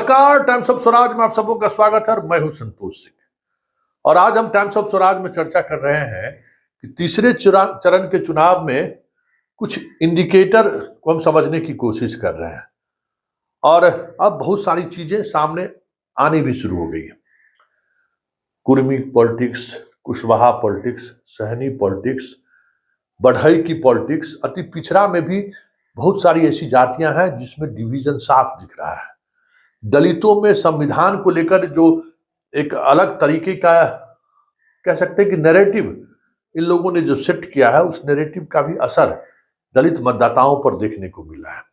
नमस्कार, times of Swaraj में आप सबों का स्वागत है। मैं हूं संतोष सिंह और आज हम टाइम्स ऑफ स्वराज में चर्चा कर रहे हैं कि तीसरे चरण के चुनाव में कुछ इंडिकेटर को हम समझने की कोशिश कर रहे हैं और अब बहुत सारी चीजें सामने आनी भी शुरू हो गई है। Kurmi politics, Kushwaha politics, Sahni politics, बढ़ई की पॉलिटिक्स, अति पिछड़ा में भी बहुत सारी ऐसी जातियां हैं जिसमें डिवीजन साफ दिख रहा है। दलितों में संविधान को लेकर जो एक अलग तरीके का कह सकते हैं कि नैरेटिव इन लोगों ने जो सेट किया है, उस नैरेटिव का भी असर दलित मतदाताओं पर देखने को मिला है।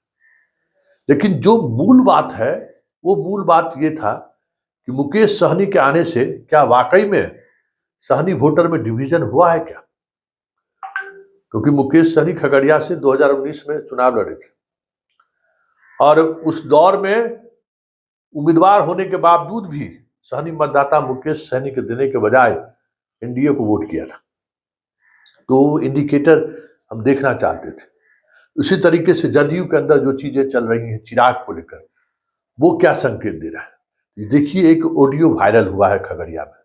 लेकिन जो मूल बात है, वो मूल बात ये था कि मुकेश सहनी के आने से क्या वाकई में सहनी वोटर में डिवीजन हुआ है क्या? क्योंकि मुकेश सहनी खगड़िया से 2019 में चुनाव लड़े थे और उस दौर में उम्मीदवार होने के बावजूद भी सहनी मतदाता मुकेश सहनी के देने के बजाय एनडीए को वोट किया था। तो इंडिकेटर हम देखना चाहते थे। उसी तरीके से जदयू के अंदर जो चीजें चल रही हैं चिराग को लेकर, वो क्या संकेत दे रहा है। देखिए, एक ऑडियो वायरल हुआ है खगड़िया में।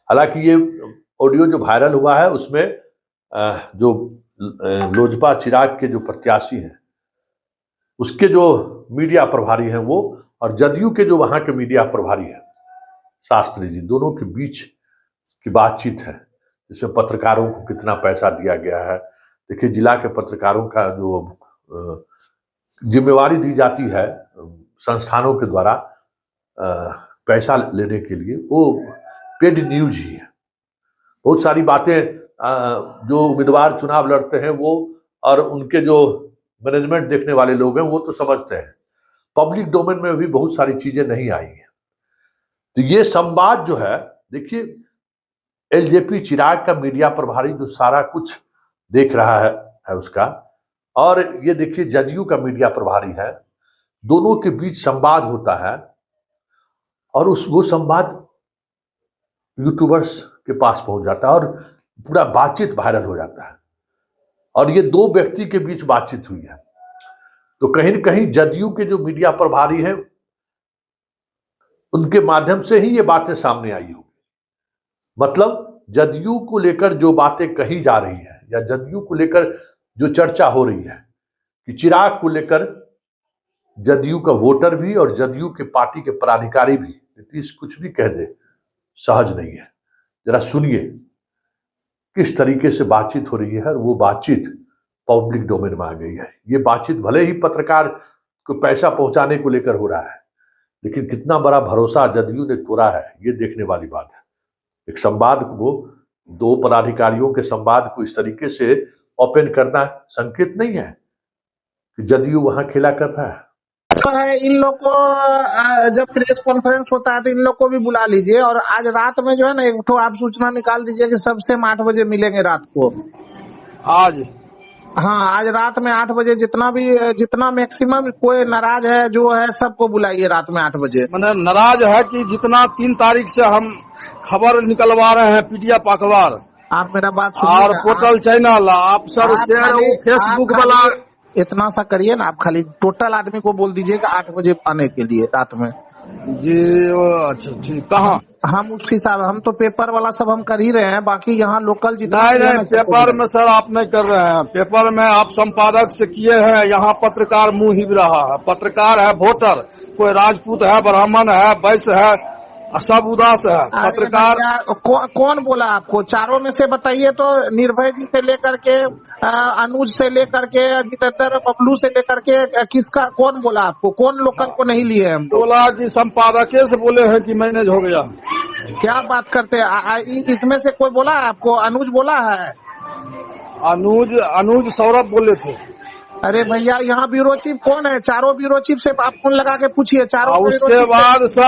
हालांकि ये ऑडियो जो वायरल हुआ है उसमें जो लोजपा चिराग के जो प्रत्याशी हैं, उसके जो मीडिया प्रभारी हैं वो, और जदयू के जो वहां के मीडिया प्रभारी हैं शास्त्री जी, दोनों के बीच की बातचीत है जिसमें पत्रकारों को कितना पैसा दिया गया है। देखिए, जिला के पत्रकारों का जो जिम्मेवारी दी जाती है संस्थानों के द्वारा पैसा लेने के लिए, वो पेड न्यूज ही है। बहुत सारी बातें जो उम्मीदवार चुनाव लड़ते हैं वो और उनके जो मैनेजमेंट देखने वाले लोग हैं वो तो समझते हैं। पब्लिक डोमेन में भी बहुत सारी चीजें नहीं आई हैं। तो ये संवाद जो है, देखिए, एलजेपी चिराग का मीडिया प्रभारी जो सारा कुछ देख रहा है उसका, और ये देखिए जदयू का मीडिया प्रभारी है, दोनों के बीच संवाद होता है और वो संवाद यूट्यूबर्स के पास पहुंच जाता है और पूरा बातचीत वायरल हो जाता है। और ये दो व्यक्ति के बीच बातचीत हुई है। तो कहीं न कहीं जदयू के जो मीडिया प्रभारी हैं उनके माध्यम से ही ये बातें सामने आई होगी। मतलब जदयू को लेकर जो बातें कही जा रही हैं या जदयू को लेकर जो चर्चा हो रही है कि चिराग को लेकर जदयू का वोटर भी और जदयू के पार्टी के पदाधिकारी भी, नीतीश कुछ भी कह दे, सहज नहीं है। जरा सुनिए किस तरीके से बातचीत हो रही है और वो बातचीत पब्लिक डोमेन में आ गई है। ये बातचीत भले ही पत्रकार को पैसा पहुंचाने को लेकर हो रहा है, लेकिन कितना बड़ा भरोसा जदयू ने तोड़ा है, ये देखने वाली बात है। एक संवाद को, दो पदाधिकारियों के संवाद को इस तरीके से ओपन करना संकेत नहीं है कि जदयू वहां खेला कर रहा है। तो है, इन लोग को जब प्रेस कॉन्फ्रेंस होता है तो इन लोग को भी बुला लीजिए और आज रात में जो है ना एक तो आप सूचना निकाल दीजिए कि सबसे 8 बजे मिलेंगे रात को। आज हाँ, आज रात में 8 बजे जितना मैक्सिमम कोई नाराज है जो है सबको बुलाइए रात में 8 बजे। मैंने नाराज है कि जितना 3 तारीख से हम खबर निकलवा रहे हैं पीडीएफ अखबार, आप मेरा बात सुनिए और पोर्टल चैनल, आप सर शेयर फेसबुक वाला, इतना सा करिए ना, आप खाली टोटल आदमी को बोल दीजिएगा 8 बजे आने के लिए रात में जी। अच्छा ठीक, कहाँ हम उस हिसाब, हम तो पेपर वाला सब हम कर ही रहे हैं, बाकी यहाँ लोकल जितना नहीं पेपर में सर आप नहीं कर रहे हैं। पेपर में आप संपादक से किए हैं, यहाँ पत्रकार मुंह हिब रहा है। पत्रकार है वोटर, कोई राजपूत है, ब्राह्मण है, वैश्य है, सब उदास है। पत्रकार कौन बोला आपको? चारों में से बताइए तो। निर्भय जी से लेकर के अनुज से लेकर के जितेंद्र बबलू से लेकर के किसका, कौन बोला आपको? कौन लोकल को नहीं लिए हम? बोला कि संपादक से बोले हैं कि मैनेज हो गया। क्या बात करते हैं? इसमें से कोई बोला आपको? अनुज बोला है? अनुज सौरभ बोले थे। अरे भैया, यहाँ ब्यूरो चीफ कौन है? चारों ब्यूरो चीफ से आप फोन लगा के पूछिए। चारों उसके बाद सर